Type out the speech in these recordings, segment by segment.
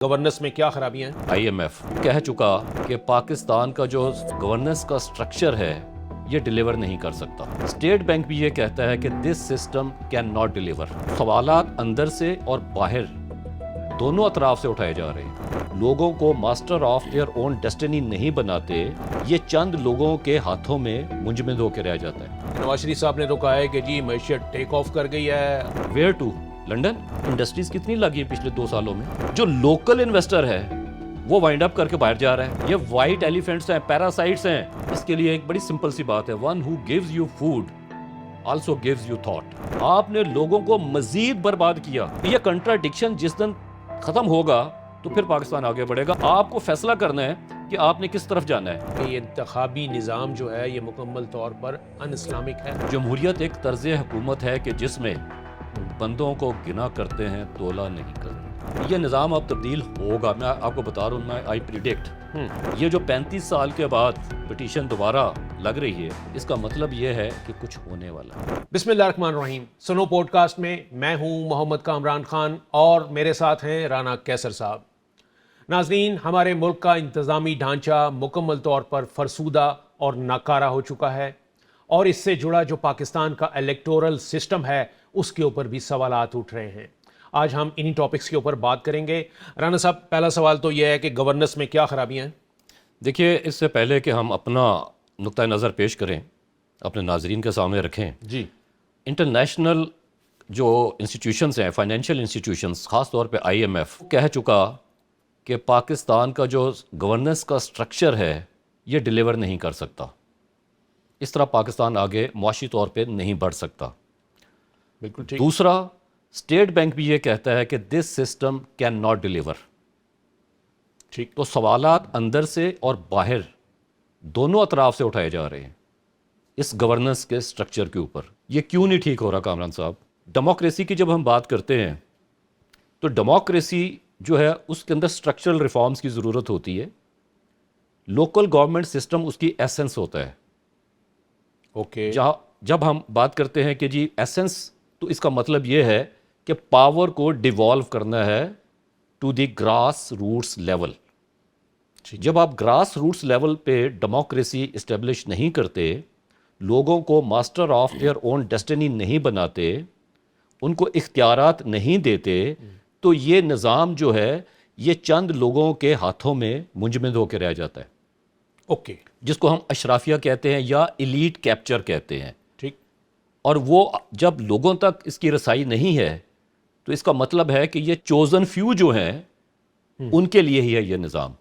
Governance میں کیا خرابیاں ہیں؟ آئی ایم ایف کہہ چکا کہ پاکستان کا جو گورننس کا سٹرکچر ہے یہ ڈیلیور نہیں کر سکتا. اسٹیٹ بینک بھی یہ کہتا ہے کہ this system can not deliver. سوالات اندر سے اور باہر دونوں اطراف سے اٹھائے جا رہے ہیں. لوگوں کو master of their own destiny نہیں بناتے, یہ چند لوگوں کے ہاتھوں میں منجمد ہو کے رہ جاتا ہے. نواز شریف صاحب نے تو کہا ہے کہ جی معیشت ٹیک آف کر گئی ہے. Where to? لنڈن. انڈسٹریز کتنی لگی ہیں پچھلے 2 سالوں میں؟ جو لوکل انویسٹر ہے وہ وائنڈ اپ کر کے باہر جا رہا ہے. یہ وائٹ ایلیفینٹس ہیں, پیراسائٹس ہیں. اس کے لیے ایک بڑی سمپل سی بات ہے, one who gives you food also gives you thought. آپ نے لوگوں کو مزید برباد کیا. یہ کنٹراڈکشن جس دن ختم ہوگا تو پھر پاکستان آگے بڑھے گا. آپ کو فیصلہ کرنا ہے کہ آپ نے کس طرف جانا ہے. کہ یہ انتخابی نظام جو ہے یہ مکمل طور پر ان اسلامک ہے. جمہوریت ایک طرز حکومت ہے کہ جس میں بندوں کو گنا کرتے ہیں, تولا نہیں کرتے. یہ نظام اب تبدیل ہوگا. میں آپ کو بتا رہا ہوں, میں آئی پریڈکٹ یہ جو 35 سال کے بعد پٹیشن دوبارہ لگ رہی ہے, اس کا مطلب یہ ہے کہ کچھ ہونے والا ہے. بسم اللہ الرحمن الرحیم. سنو پوڈ کاسٹ میں میں ہوں محمد کامران خان اور میرے ساتھ ہیں رانا کیسر صاحب. ناظرین, ہمارے ملک کا انتظامی ڈھانچہ مکمل طور پر فرسودہ اور ناکارہ ہو چکا ہے, اور اس سے جڑا جو پاکستان کا الیکٹورل سسٹم ہے اس کے اوپر بھی سوالات اٹھ رہے ہیں. آج ہم انہی ٹاپکس کے اوپر بات کریں گے. رانا صاحب, پہلا سوال تو یہ ہے کہ گورننس میں کیا خرابیاں ہیں؟ دیکھیے, اس سے پہلے کہ ہم اپنا نقطۂ نظر پیش کریں, اپنے ناظرین کے سامنے رکھیں. جی, انٹرنیشنل جو انسٹیٹیوشنز ہیں, فائنینشیل انسٹیٹیوشنز, خاص طور پہ آئی ایم ایف کہہ چکا کہ پاکستان کا جو گورننس کا سٹرکچر ہے یہ ڈیلیور نہیں کر سکتا. اس طرح پاکستان آگے معاشی طور پہ نہیں بڑھ سکتا. بالکل ٹھیک. دوسرا, اسٹیٹ بینک بھی یہ کہتا ہے کہ this system can not deliver. ٹھیک. تو سوالات اندر سے اور باہر دونوں اطراف سے اٹھائے جا رہے ہیں اس گورننس کے سٹرکچر کے اوپر. یہ کیوں نہیں ٹھیک ہو رہا کامران صاحب؟ ڈیموکریسی کی جب ہم بات کرتے ہیں تو ڈیموکریسی جو ہے اس کے اندر سٹرکچرل ریفارمز کی ضرورت ہوتی ہے. لوکل گورنمنٹ سسٹم اس کی ایسنس ہوتا ہے. اوکے. جب ہم بات کرتے ہیں کہ جی ایسنس, تو اس کا مطلب یہ ہے کہ پاور کو ڈیوالو کرنا ہے to the grass roots level. جب آپ گراس روٹس لیول پہ ڈیموکریسی اسٹیبلش نہیں کرتے, لوگوں کو master of their own destiny نہیں بناتے, ان کو اختیارات نہیں دیتے, تو یہ نظام جو ہے یہ چند لوگوں کے ہاتھوں میں منجمد ہو کے رہ جاتا ہے. اوکے. جس کو ہم اشرافیہ کہتے ہیں یا ایلیٹ کیپچر کہتے ہیں. ٹھیک. اور وہ جب لوگوں تک اس کی رسائی نہیں ہے تو اس کا مطلب ہے کہ یہ چوزن فیو جو ہیں ان کے لیے ہی ہے یہ نظام.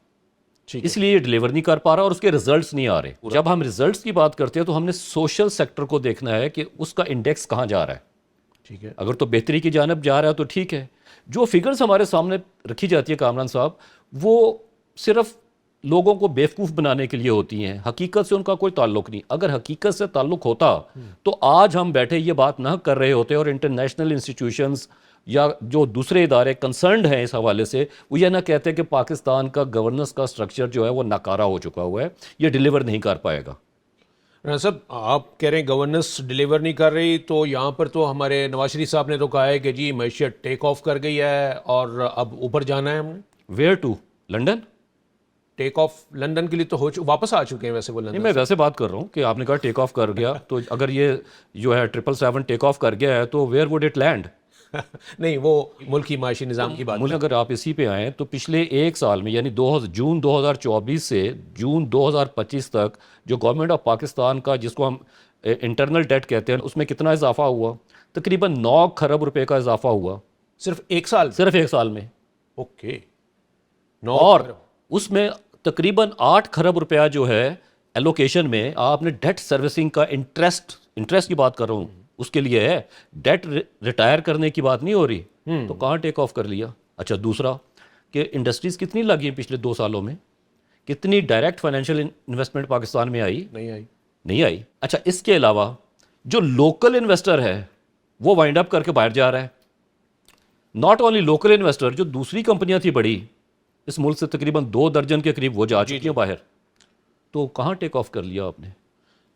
اس لیے یہ ڈیلیور نہیں کر پا رہا اور اس کے ریزلٹس نہیں آ رہے. جب ہم ریزلٹس کی بات کرتے ہیں تو ہم نے سوشل سیکٹر کو دیکھنا ہے کہ اس کا انڈیکس کہاں جا رہا ہے. ٹھیک ہے. اگر تو بہتری کی جانب جا رہا ہے تو ٹھیک ہے. جو فگرز ہمارے سامنے رکھی جاتی ہے کامران صاحب, وہ صرف لوگوں کو بیوقوف بنانے کے لیے ہوتی ہیں, حقیقت سے ان کا کوئی تعلق نہیں. اگر حقیقت سے تعلق ہوتا تو آج ہم بیٹھے یہ بات نہ کر رہے ہوتے, اور انٹرنیشنل انسٹیٹیوشنز یا جو دوسرے ادارے کنسرنڈ ہیں اس حوالے سے وہ یہ نہ کہتے کہ پاکستان کا گورننس کا سٹرکچر جو ہے وہ ناکارہ ہو چکا ہوا ہے, یہ ڈیلیور نہیں کر پائے گا. رانا صاحب, آپ کہہ رہے ہیں گورننس ڈیلیور نہیں کر رہی, تو یہاں پر تو ہمارے نواز شریف صاحب نے تو کہا ہے کہ جی معیشت ٹیک آف کر گئی ہے اور اب اوپر جانا ہے ہم نے. Where to? London. Take off London کے لیے تو واپس آ چکے ہیں ویسے وہ نہیں, لندن. میں ویسے بات کر رہا ہوں کہ آپ نے کہا ٹیک آف کر گیا, تو اگر یہ جو ہے 777 ٹیک آف کر گیا ہے تو ویئر وڈ اٹ لینڈ؟ نہیں, وہ ملکی معاشی نظام کی بات. ملک اگر آپ اسی پہ آئیں تو پچھلے 1 سال میں یعنی جون 2024 سے جون 2025 تک جو گورنمنٹ آف پاکستان کا, جس کو ہم انٹرنل ڈیٹ کہتے ہیں, اس میں کتنا اضافہ ہوا؟ تقریباً 9 کھرب روپے کا اضافہ ہوا صرف 1 سال. صرف 1 سال میں. اوکے. اور اس میں تقریباً 8 کھرب روپیہ جو ہے ایلوکیشن میں آپ نے ڈیٹ سروسنگ کا انٹرسٹ کی بات کر رہا ہوں, اس کے لیے ہے. ڈیٹ ریٹائر کرنے کی بات نہیں ہو رہی. تو کہاں ٹیک آف کر لیا؟ اچھا, دوسرا کہ انڈسٹریز کتنی لگی ہیں پچھلے 2 سالوں میں؟ کتنی ڈائریکٹ فائنینشیل انویسٹمنٹ پاکستان میں آئی؟ نہیں آئی. اچھا, اس کے علاوہ جو لوکل انویسٹر ہے وہ وائنڈ اپ کر کے باہر جا رہا ہے. ناٹ اونلی لوکل انویسٹر, جو دوسری کمپنیاں تھیں بڑی اس ملک سے, تقریباً 2 درجن کے قریب وہ جا چکی ہیں باہر. تو کہاں ٹیک آف کر لیا آپ نے؟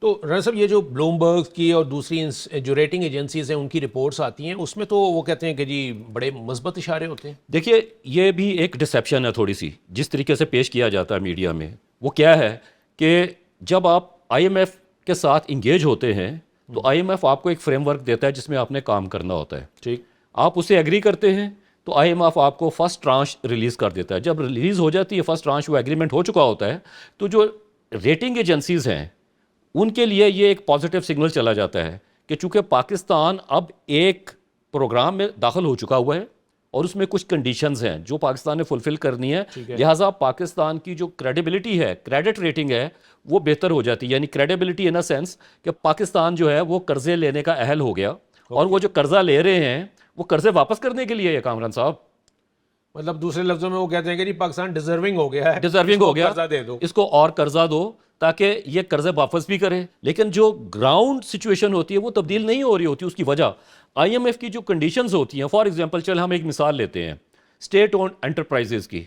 تو رانا صاحب یہ جو بلومبرگ کی اور دوسری جو ریٹنگ ایجنسیز ہیں ان کی رپورٹس آتی ہیں اس میں تو وہ کہتے ہیں کہ جی بڑے مثبت اشارے ہوتے ہیں. دیکھیے یہ بھی ایک ڈسیپشن ہے تھوڑی سی جس طریقے سے پیش کیا جاتا ہے میڈیا میں. وہ کیا ہے کہ جب آپ آئی ایم ایف کے ساتھ انگیج ہوتے ہیں تو آئی ایم ایف آپ کو ایک فریم ورک دیتا ہے جس میں آپ نے کام کرنا ہوتا ہے. ٹھیک. آپ اسے ایگری کرتے ہیں تو آئی ایم ایف آپ کو فرسٹ ٹرانش ریلیز کر دیتا ہے. جب ریلیز ہو جاتی ہے فرسٹ ٹرانش، وہ ایگریمنٹ ہو چکا ہوتا ہے، تو جو ریٹنگ ایجنسیز ہیں ان کے لیے یہ ایک پازیٹیو سگنل چلا جاتا ہے کہ چونکہ پاکستان اب ایک پروگرام میں داخل ہو چکا ہوا ہے اور اس میں کچھ کنڈیشنز ہیں جو پاکستان نے فلفل کرنی ہے، لہٰذا پاکستان کی جو کریڈیبلٹی ہے، کریڈٹ ریٹنگ ہے، وہ بہتر ہو جاتی ہے. یعنی کریڈیبلٹی ان اے سینس کہ پاکستان جو ہے وہ قرضے لینے کا اہل ہو گیا، اور وہ جو قرضہ لے رہے ہیں وہ قرضے واپس کرنے کے لیے ہے کامران صاحب. مطلب دوسرے لفظوں میں وہ کہتے ہیں کہ جی پاکستان ڈیزرونگ ہو گیا ہے، ڈیزرونگ ہو گیا، قرضہ دے دو، اس کو اور قرضہ دو تاکہ یہ قرضے واپس بھی کرے. لیکن جو گراؤنڈ سچویشن ہوتی ہے وہ تبدیل نہیں ہو رہی ہوتی. اس کی وجہ آئی ایم ایف کی جو کنڈیشنز ہوتی ہیں، فار ایگزامپل چل ہم ایک مثال لیتے ہیں اسٹیٹ اونڈ انٹرپرائزز کی.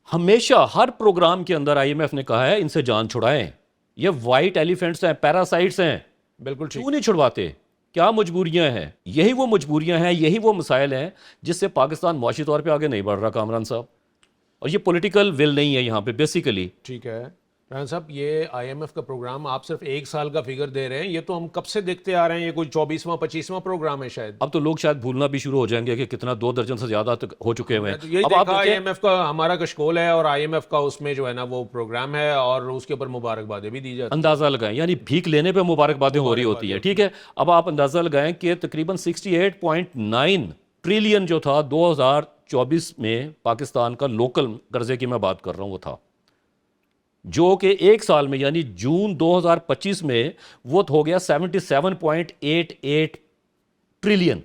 ہمیشہ ہر پروگرام کے اندر آئی ایم ایف نے کہا ہے ان سے جان چھڑائیں، یہ وائٹ ایلیفینٹس ہیں، پیراسائٹس ہیں، بالکل ٹھیک. کیوں نہیں چھڑواتے؟ کیا مجبوریاں ہیں؟ یہی وہ مجبوریاں ہیں، یہی وہ مسائل ہیں جس سے پاکستان معاشی طور پہ آگے نہیں بڑھ رہا کامران صاحب. اور یہ پولیٹیکل ول نہیں ہے یہاں پہ بیسیکلی. ٹھیک ہے رانا صاحب، یہ آئی ایم ایف کا پروگرام آپ صرف 1 سال کا فگر دے رہے ہیں، یہ تو ہم کب سے دیکھتے آ رہے ہیں، یہ کوئی 24واں 25واں پروگرام ہے شاید. اب تو لوگ شاید بھولنا بھی شروع ہو جائیں گے کہ کتنا 2 درجن سے زیادہ تک ہو چکے ہوئے ہیں. یہی اب آپ دیکھا آئی دیکھیں ایم ایف کا ہمارا کشکول ہے اور آئی ایم ایف کا اس میں جو ہے نا وہ پروگرام ہے اور اس کے اوپر مبارکبادیں بھی دی جاتی ہیں. اندازہ لگائیں، یعنی بھیک لینے پہ مبارکبادیں ہو رہی ہوتی ہیں. ٹھیک ہے، اب آپ اندازہ لگائیں کہ تقریباً 68.9 ٹریلین جو تھا 2024 میں پاکستان کا لوکل قرضے کی میں بات کر رہا ہوں وہ تھا، جو کہ ایک سال میں یعنی جون 2025 میں وہ ہو گیا 77.88 ٹریلین.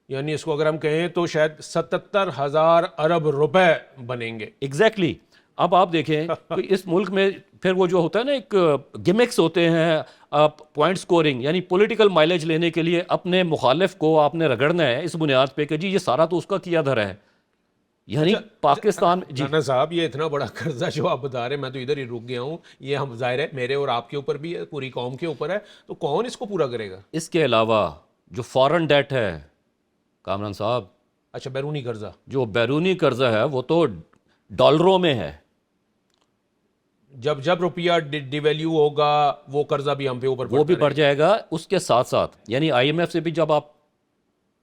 یعنی اس کو اگر ہم کہیں تو شاید 77,000 ارب روپے بنیں گے. ایگزیکٹلی. اب آپ دیکھیں کہ اس ملک میں پھر وہ جو ہوتا ہے نا ایک گیمکس ہوتے ہیں پوائنٹ سکورنگ، یعنی پولیٹیکل مائلیج لینے کے لیے اپنے مخالف کو آپ نے رگڑنا ہے اس بنیاد پہ کہ جی یہ سارا تو اس کا کیا دھرا ہے. یعنی پاکستان جی رانا صاحب یہ اتنا بڑا قرضہ جو آپ بتا رہے ہیں، میں تو ادھر ہی رک گیا ہوں، یہ ہم ظاہر ہے میرے اور آپ کے اوپر بھی ہے، پوری قوم کے اوپر ہے، تو کون اس کو پورا کرے گا؟ اس کے علاوہ جو فارن ڈیٹ ہے کامران صاحب، اچھا بیرونی قرضہ، جو بیرونی قرضہ ہے وہ تو ڈالروں میں ہے. جب روپیہ ڈی ویلیو ہوگا وہ قرضہ بھی ہم پہ اوپر وہ بھی بڑھ جائے گا. اس کے ساتھ ساتھ یعنی آئی ایم ایف سے بھی جب آپ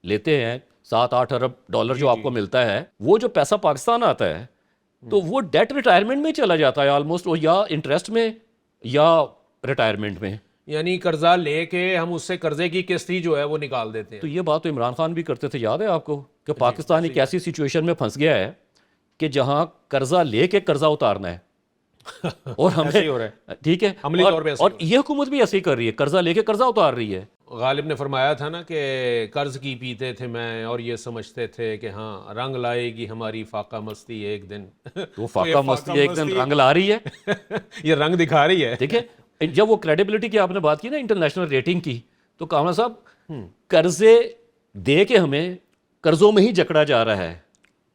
لیتے ہیں 7-8 ارب ڈالر جو آپ کو ملتا ہے، وہ جو پیسہ پاکستان آتا ہے تو وہ ڈیٹ ریٹائرمنٹ میں چلا جاتا ہے آلموسٹ، یا انٹرسٹ میں یا ریٹائرمنٹ میں. یعنی قرضہ لے کے ہم اس سے قرضے کی قسط ہی جو ہے وہ نکال دیتے ہیں. تو یہ بات تو عمران خان بھی کرتے تھے، یاد ہے آپ کو کہ پاکستان ایک ایسی سچویشن میں پھنس گیا ہے کہ جہاں قرضہ لے کے قرضہ اتارنا ہے اور ہمیں ہو رہا ہے ٹھیک ہے، عملی طور پہ اور یہ حکومت بھی ایسے ہی کر رہی ہے، قرضہ لے کے قرضہ اتار رہی ہے. غالب نے فرمایا تھا نا کہ قرض کی پیتے تھے میں اور یہ سمجھتے تھے کہ ہاں رنگ لائے گی ہماری فاقہ مستی ایک دن. تو فاقہ مستی ایک دن رنگ لا رہی ہے، یہ رنگ دکھا رہی ہے. دیکھیں جب وہ کریڈیبلٹی کی آپ نے بات کی نا انٹرنیشنل ریٹنگ کی، تو کامران صاحب قرضے دے کے ہمیں قرضوں میں ہی جکڑا جا رہا ہے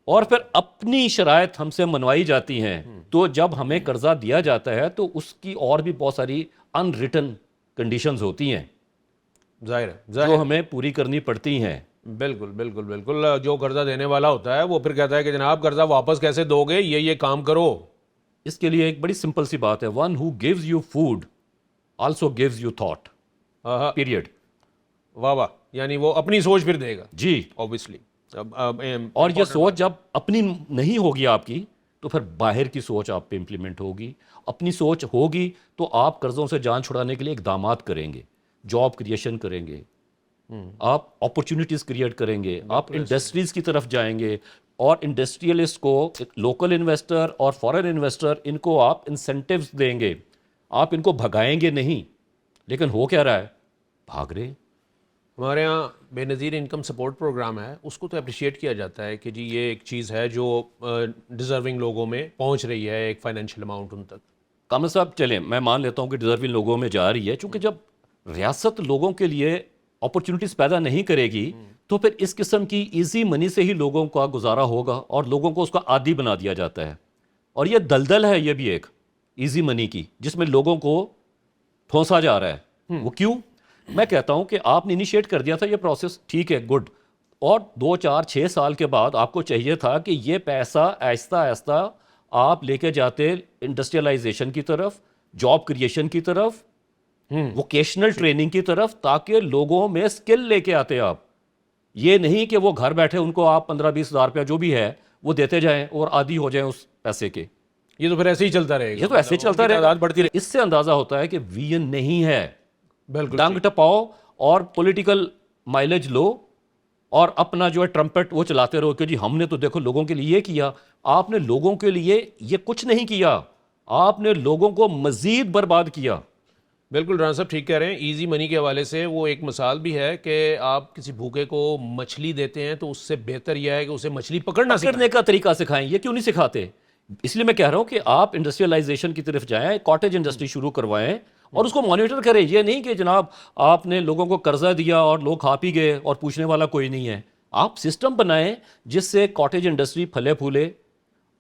اور پھر اپنی شرائط ہم سے منوائی جاتی ہیں. تو جب ہمیں قرضہ دیا جاتا ہے تو اس کی اور بھی بہت ساری ان ریٹن کنڈیشنز ہوتی ہیں ظاہر ہے جو ہمیں پوری کرنی پڑتی ہیں. بالکل بالکل بالکل. جو قرضہ دینے والا ہوتا ہے وہ پھر کہتا ہے کہ جناب قرضہ واپس کیسے دو گے، یہ کام کرو. اس کے لیے ایک بڑی سمپل سی بات ہے، one who gives you food also gives you thought, period. واہ واہ، یعنی وہ اپنی سوچ پھر دے گا جی اوبیسلی. اور یہ سوچ جب اپنی نہیں ہوگی آپ کی تو پھر باہر کی سوچ آپ پہ امپلیمنٹ ہوگی. اپنی سوچ ہوگی تو آپ قرضوں سے جان چھڑانے کے لیے اقدامات کریں گے، جاب کریشن کریں گے، آپ اپرچونٹیز کریٹ کریں گے، آپ انڈسٹریز کی طرف جائیں گے، اور انڈسٹریلسٹ کو، لوکل انویسٹر اور فارن انویسٹر، ان کو آپ انسینٹیوز دیں گے. آپ ان کو بھگائیں گے نہیں. لیکن ہو کیا رہا ہے، بھاگ رہے. ہمارے ہاں بے نظیر انکم سپورٹ پروگرام ہے، اس کو تو اپریشیٹ کیا جاتا ہے کہ جی یہ ایک چیز ہے جو ڈیزرونگ لوگوں میں پہنچ رہی ہے، ایک فائنینشیل اماؤنٹ ان تک. کامل صاحب چلیں میں مان لیتا ہوں کہ ڈیزرونگ لوگوں میں جا رہی ہے، چونکہ جب ریاست لوگوں کے لیے اپرچونٹیز پیدا نہیں کرے گی تو پھر اس قسم کی ایزی منی سے ہی لوگوں کا گزارا ہوگا اور لوگوں کو اس کا عادی بنا دیا جاتا ہے. اور یہ دلدل ہے، یہ بھی ایک ایزی منی کی، جس میں لوگوں کو ٹھونسا جا رہا ہے. وہ کیوں؟ میں کہتا ہوں کہ آپ نے انیشیٹ کر دیا تھا یہ پروسیس, ٹھیک ہے, گڈ, اور 2 4 6 سال کے بعد آپ کو چاہیے تھا کہ یہ پیسہ آہستہ آہستہ آپ لے کے جاتے انڈسٹریلائزیشن کی طرف, جاب کریشن کی طرف, ووکیشنل ٹریننگ کی طرف, تاکہ لوگوں میں اسکل لے کے آتے آپ. یہ نہیں کہ وہ گھر بیٹھے ان کو آپ 15-20 ہزار روپیہ جو بھی ہے وہ دیتے جائیں اور عادی ہو جائیں اس پیسے کے. یہ تو پھر ایسے ہی چلتا رہے گا, یہ تو ایسے چلتا رہے تعداد بڑھتی گا. اس سے اندازہ ہوتا ہے کہ ویژن نہیں ہے. بالکل ڈنگ ٹپاؤ اور پولیٹیکل مائلیج لو اور اپنا جو ہے ٹرمپٹ وہ چلاتے رہو کہ جی ہم نے تو دیکھو لوگوں کے لیے یہ کیا. آپ نے لوگوں کے لیے یہ کچھ نہیں کیا, آپ نے لوگوں کو مزید برباد کیا. بالکل رانا صاحب ٹھیک کہہ رہے ہیں. ایزی منی کے حوالے سے وہ ایک مثال بھی ہے کہ آپ کسی بھوکے کو مچھلی دیتے ہیں تو اس سے بہتر یہ ہے کہ اسے مچھلی پکڑنا پکڑنے کا طریقہ سکھائیں. یہ کیوں نہیں سکھاتے؟ اس لیے میں کہہ رہا ہوں کہ آپ انڈسٹریلائزیشن کی طرف جائیں, کاٹیج انڈسٹری شروع کروائیں اور اس کو مانیٹر کریں. یہ نہیں کہ جناب آپ نے لوگوں کو قرضہ دیا اور لوگ کھا پی گئے اور پوچھنے والا کوئی نہیں ہے. آپ سسٹم بنائیں جس سے کاٹیج انڈسٹری پھلے پھولے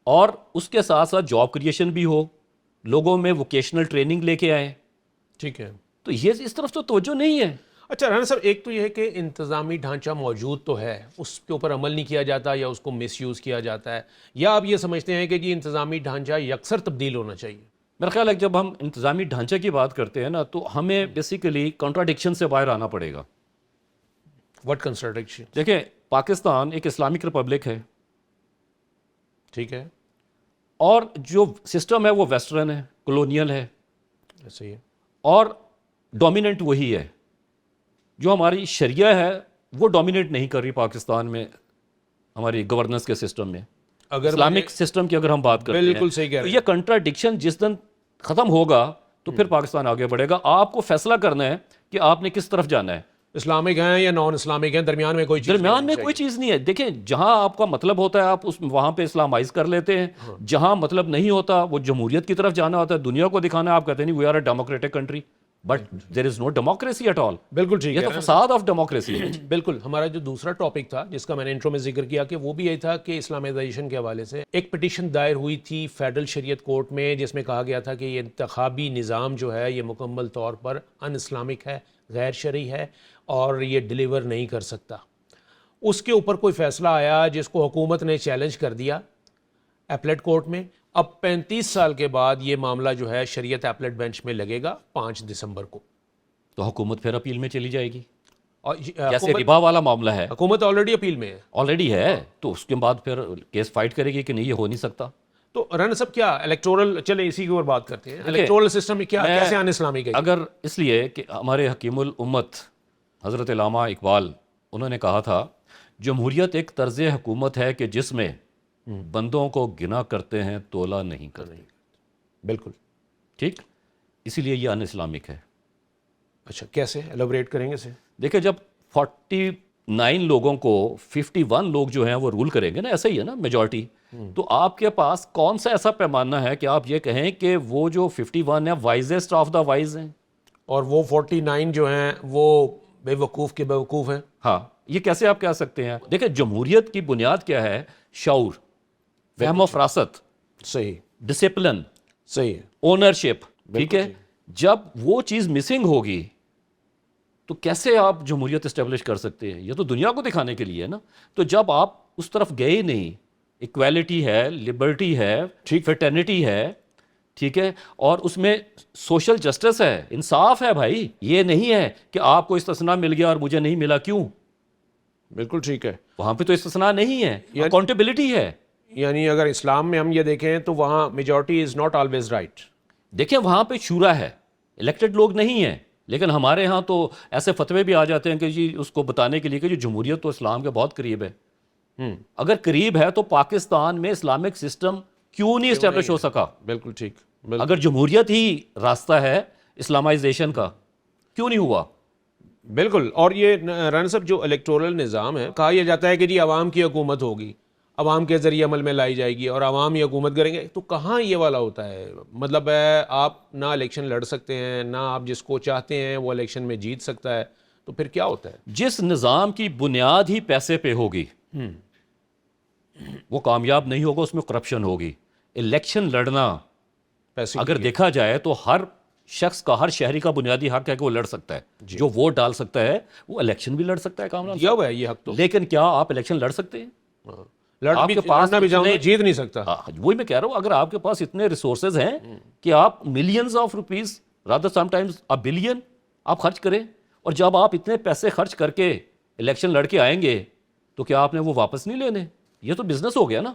اور اس کے ساتھ ساتھ جاب کریشن بھی ہو, لوگوں میں ووکیشنل ٹریننگ لے کے آئیں. ٹھیک ہے, تو یہ اس طرف تو توجہ نہیں ہے. اچھا رانا صاحب, ایک تو یہ ہے کہ انتظامی ڈھانچہ موجود تو ہے, اس کے اوپر عمل نہیں کیا جاتا یا اس کو مس یوز کیا جاتا ہے, یا آپ یہ سمجھتے ہیں کہ جی انتظامی ڈھانچہ یکسر تبدیل ہونا چاہیے؟ میرا خیال ہے کہ جب ہم انتظامی ڈھانچے کی بات کرتے ہیں نا تو ہمیں بیسیکلی کنٹراڈکشن سے باہر آنا پڑے گا. What contradiction? دیکھیں, پاکستان ایک اسلامک ریپبلک ہے, ٹھیک ہے, اور جو سسٹم ہے وہ ویسٹرن ہے, کولونیل ہے, ایسا ہی ہے. اور ڈومیننٹ وہی ہے. جو ہماری شریعہ ہے وہ ڈومینیٹ نہیں کر رہی پاکستان میں ہماری گورننس کے سسٹم میں. اگر اسلامک سسٹم کی اگر ہم بات کرتے ہیں بالکل صحیح کہہ تو رہے یہ کنٹراڈکشن جس دن ختم ہوگا تو پھر پاکستان آگے بڑھے گا. آپ کو فیصلہ کرنا ہے کہ آپ نے کس طرف جانا ہے, اسلامک ہیں یا نان اسلامک ہیں, درمیان میں کوئی چیز درمیان میں کوئی چیز نہیں ہے. دیکھیں, جہاں آپ کا مطلب ہوتا ہے آپ وہاں پہ اسلامائز کر لیتے ہیں, جہاں مطلب نہیں ہوتا وہ جمہوریت کی طرف جانا ہوتا ہے, دنیا کو دکھانا ہے. آپ کہتے ہیں we are a democratic country, but there is no democracy at all. بالکل ٹھیک یہ ہے, تو فساد آف ڈیموکریسی ہے. بالکل. ہمارا جو دوسرا ٹاپک تھا جس کا میں نے انٹرو میں ذکر کیا کہ وہ بھی یہی تھا کہ اسلامائزیشن کے حوالے سے ایک پٹیشن دائر ہوئی تھی فیڈرل شریعت کورٹ میں, جس میں کہا گیا تھا کہ یہ انتخابی نظام جو ہے یہ مکمل طور پر ان اسلامک ہے, غیر شرعی ہے اور یہ ڈیلیور نہیں کر سکتا. اس کے اوپر کوئی فیصلہ آیا جس کو حکومت نے چیلنج کر دیا ایپلیٹ کورٹ میں. اب 35 سال کے بعد یہ معاملہ جو ہے شریعت ایپلیٹ بینچ میں لگے گا 5 دسمبر کو. تو حکومت پھر اپیل میں چلی جائے گی. اور جیسے ربا والا معاملہ ہے, حکومت آلریڈی اپیل میں ہے, آلریڈی ہے, تو اس کے بعد پھر کیس فائٹ کرے گی کہ نہیں یہ ہو نہیں سکتا. تو رانا صاحب کیا الیکٹورل, چلیں اسی کے اوپر بات کرتے ہیں, الیکٹورل سسٹم میں کیا کیسے ان اسلامک ہے؟ اگر اس لیے کہ ہمارے حکیم الامت حضرت علامہ اقبال انہوں نے کہا تھا جمہوریت ایک طرز حکومت ہے کہ جس میں بندوں کو گنا کرتے ہیں تولا نہیں کرتے. بالکل ٹھیک, اسی لیے یہ ان اسلامک ہے. اچھا, کیسے ایلابریٹ کریں گے اسے؟ دیکھیں, جب 49 لوگوں کو 51 لوگ جو ہیں وہ رول کریں گے نا, ایسا ہی ہے نا میجورٹی, تو آپ کے پاس کون سا ایسا پیمانہ ہے کہ آپ یہ کہیں کہ وہ جو 51 ہیں وائزسٹ آف دا وائز ہیں اور وہ 49 جو ہیں وہ بے وقوف کے بے وقوف ہیں؟ ہاں, یہ کیسے آپ کہہ سکتے ہیں؟ دیکھیں, جمہوریت کی بنیاد کیا ہے؟ شعور, فہم و فراست, صحیح, ڈسپلن, صحیح ہے, اونرشپ. ٹھیک ہے, جب وہ چیز مسنگ ہوگی تو کیسے آپ جمہوریت اسٹیبلش کر سکتے ہیں؟ یہ تو دنیا کو دکھانے کے لیے ہے نا. تو جب آپ اس طرف گئے ہی نہیں, ایکویلٹی ہے, لبرٹی ہے, فریٹرنیٹی ہے, ٹھیک ہے, اور اس میں سوشل جسٹس ہے, انصاف ہے بھائی. یہ نہیں ہے کہ آپ کو استثناء مل گیا اور مجھے نہیں ملا, کیوں؟ بالکل ٹھیک ہے, وہاں پہ تو استثناء نہیں ہے, اکاؤنٹیبلٹی ہے. یعنی اگر اسلام میں ہم یہ دیکھیں تو وہاں majority is not always right. دیکھیں, وہاں پہ شورا ہے, الیکٹڈ لوگ نہیں ہیں, لیکن ہمارے ہاں تو ایسے فتوے بھی آ جاتے ہیں کہ جی اس کو بتانے کے لیے کہ جو جمہوریت تو اسلام کے بہت قریب ہے. اگر قریب ہے تو پاکستان میں اسلامک سسٹم کیوں نہیں اسٹیبلش ہو سکا؟ بالکل ٹھیک, اگر جمہوریت ہی راستہ ہے اسلامائزیشن کا, کیوں نہیں ہوا؟ بالکل. اور یہ رانا صاحب جو الیکٹورل نظام ہے, کہا یہ جاتا ہے کہ جی عوام کی حکومت ہوگی, عوام کے ذریعے عمل میں لائی جائے گی اور عوام ہی حکومت کریں گے. تو کہاں یہ والا ہوتا ہے؟ مطلب ہے آپ نہ الیکشن لڑ سکتے ہیں, نہ آپ جس کو چاہتے ہیں وہ الیکشن میں جیت سکتا ہے, تو پھر کیا ہوتا ہے؟ جس نظام کی بنیاد ہی پیسے پہ ہوگی وہ کامیاب نہیں ہوگا, اس میں کرپشن ہوگی. الیکشن لڑنا پیسے اگر دیکھا جائے تو ہر شخص کا, ہر شہری کا بنیادی حق ہے کہ وہ لڑ سکتا ہے, جو ووٹ ڈال سکتا ہے وہ الیکشن بھی لڑ سکتا ہے کامران دیا ہوا ہے یہ حق تو. لیکن کیا آپ الیکشن لڑ سکتے ہیں؟ آپ کے پاس لڑنا بھی چاہوں تو جیت نہیں سکتا. وہی میں کہہ رہا ہوں, اگر آپ کے پاس اتنے ریسورسز ہیں کہ آپ millions of rupees rather some times a billion آپ خرچ کریں, اور جب آپ اتنے پیسے خرچ کر کے الیکشن لڑ کے آئیں گے تو کیا آپ نے وہ واپس نہیں لینے؟ یہ تو بزنس ہو گیا نا.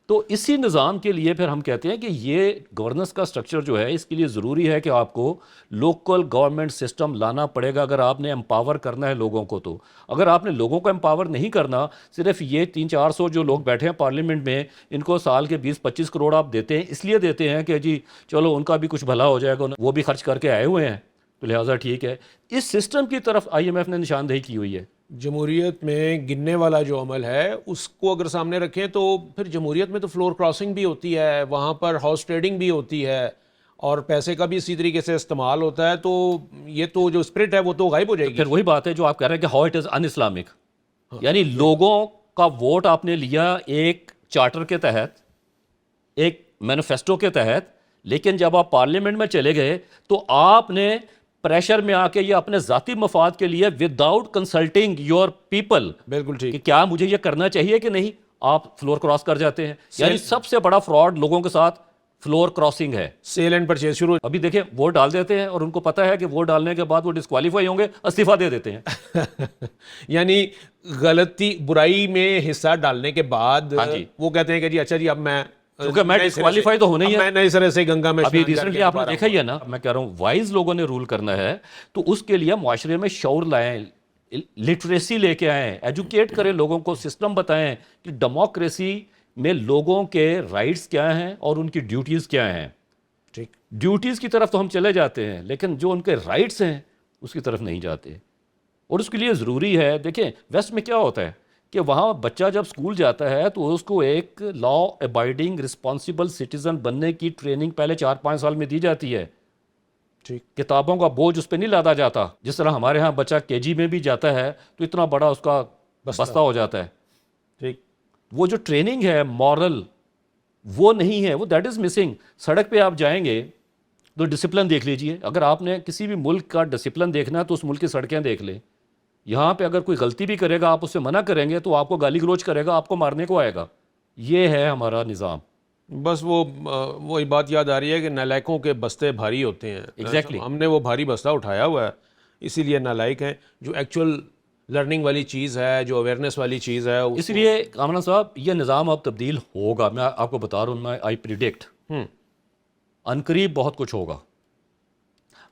تو اسی نظام کے لیے پھر ہم کہتے ہیں کہ یہ گورننس کا سٹرکچر جو ہے, اس کے لیے ضروری ہے کہ آپ کو لوکل گورنمنٹ سسٹم لانا پڑے گا اگر آپ نے امپاور کرنا ہے لوگوں کو. تو اگر آپ نے لوگوں کو امپاور نہیں کرنا, صرف یہ 300-400 جو لوگ بیٹھے ہیں پارلیمنٹ میں, ان کو سال کے 20-25 کروڑ آپ دیتے ہیں, اس لیے دیتے ہیں کہ جی چلو ان کا بھی کچھ بھلا ہو جائے گا, وہ بھی خرچ کر کے آئے ہوئے ہیں تو لہٰذا ٹھیک ہے. اس سسٹم کی طرف آئی ایم ایف نے نشاندہی کی ہوئی ہے. جمہوریت میں گننے والا جو عمل ہے اس کو اگر سامنے رکھیں تو پھر جمہوریت میں تو فلور کراسنگ بھی ہوتی ہے, وہاں پر ہاؤس ٹریڈنگ بھی ہوتی ہے, اور پیسے کا بھی اسی طریقے سے استعمال ہوتا ہے. تو یہ تو جو اسپرٹ ہے وہ تو غائب ہو جائے گی. پھر وہی بات ہے جو آپ کہہ رہے ہیں کہ how it is in Islamic, یعنی لوگوں کا ووٹ آپ نے لیا ایک چارٹر کے تحت, ایک مینیفیسٹو کے تحت, لیکن جب آپ پارلیمنٹ میں چلے گئے تو آپ نے پریشر میں آ کے یہ اپنے ذاتی مفاد کے لیے وداؤٹ کنسلٹنگ یور پیپل بالکل ٹھیک. کہ کیا مجھے یہ کرنا چاہیے کہ نہیں, آپ فلور کراس کر جاتے ہیں. یعنی سب سے بڑا فراڈ لوگوں کے ساتھ فلور کراسنگ ہے. سیل اینڈ پرچیز شروع. ابھی دیکھیں ووٹ ڈال دیتے ہیں اور ان کو پتا ہے کہ ووٹ ڈالنے کے بعد وہ ڈسکوالیفائی ہوں گے, استعفیٰ دے دیتے ہیں. یعنی غلطی برائی میں حصہ ڈالنے کے بعد جی. وہ کہتے ہیں کہ جی اچھا جی اب میں کیونکہ میں ڈسکوالیفائی تو ہونا ہی ہے. میں نئے سرے سے گنگا میں ابھی ریسنٹلی آپ نے دیکھا ہی ہے نا, میں کہہ رہا ہوں وائز لوگوں نے رول کرنا ہے تو اس کے لیے معاشرے میں شعور لائیں, لٹریسی لے کے آئیں, ایجوکیٹ کریں لوگوں کو, سسٹم بتائیں کہ ڈیموکریسی میں لوگوں کے رائٹس کیا ہیں اور ان کی ڈیوٹیز کیا ہیں. ٹھیک. ڈیوٹیز کی طرف تو ہم چلے جاتے ہیں لیکن جو ان کے رائٹس ہیں اس کی طرف نہیں جاتے, اور اس کے لیے ضروری ہے. دیکھیں ویسٹ میں کیا ہوتا ہے کہ وہاں بچہ جب اسکول جاتا ہے تو اس کو ایک لا ابائڈنگ رسپانسبل سٹیزن بننے کی ٹریننگ پہلے 4-5 سال میں دی جاتی ہے. ٹھیک. کتابوں کا بوجھ اس پہ نہیں لادا جاتا. جس طرح ہمارے ہاں بچہ KG میں بھی جاتا ہے تو اتنا بڑا اس کا بستہ ہو جاتا ہے. ٹھیک. وہ جو ٹریننگ ہے مورل وہ نہیں ہے, وہ دیٹ از مسنگ. سڑک پہ آپ جائیں گے تو ڈسپلن دیکھ لیجئے. اگر آپ نے کسی بھی ملک کا ڈسپلن دیکھنا ہے تو اس ملک کی سڑکیں دیکھ لیں. یہاں پہ اگر کوئی غلطی بھی کرے گا آپ اس سے منع کریں گے تو آپ کو گالی گلوچ کرے گا, آپ کو مارنے کو آئے گا. یہ ہے ہمارا نظام. بس وہی بات یاد آ رہی ہے کہ نالائکوں کے بستے بھاری ہوتے ہیں. Exactly. ہم نے وہ بھاری بستہ اٹھایا ہوا ہے اسی لیے نالائک ہیں. جو ایکچوئل لرننگ والی چیز ہے, جو اویئرنیس والی چیز ہے, اس لیے کامران صاحب یہ نظام اب تبدیل ہوگا. میں آپ کو بتا رہا ہوں, میں آئی پریڈکٹ عنقریب بہت کچھ ہوگا.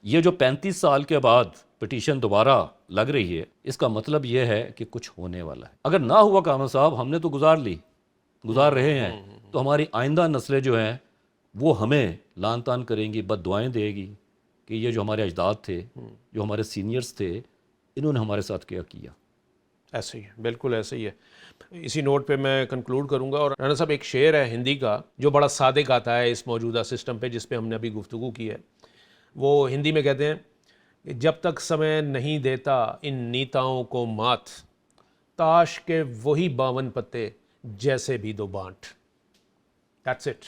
یہ جو 35 سال کے بعد پٹیشن دوبارہ لگ رہی ہے اس کا مطلب یہ ہے کہ کچھ ہونے والا ہے. اگر نہ ہوا کامران صاحب, ہم نے تو گزار رہے ہیں, تو ہماری آئندہ نسلیں جو ہیں وہ ہمیں لان تان کریں گی, بد دعائیں دے گی کہ یہ جو ہمارے اجداد تھے, جو ہمارے سینئرز تھے, انہوں نے ہمارے ساتھ کیا کیا. ایسے ہی ہے, بالکل ایسے ہی ہے. اسی نوٹ پہ میں کنکلوڈ کروں گا. اور رانا صاحب ایک شعر ہے ہندی کا جو بڑا صادق آتا ہے اس موجودہ سسٹم پہ جس پہ ہم نے ابھی گفتگو کی ہے. وہ ہندی میں کہتے ہیں کہ جب تک سمے نہیں دیتا ان نیتاؤں کو مات, تاش کے وہی 52 پتے جیسے بھی دو بانٹ. That's it.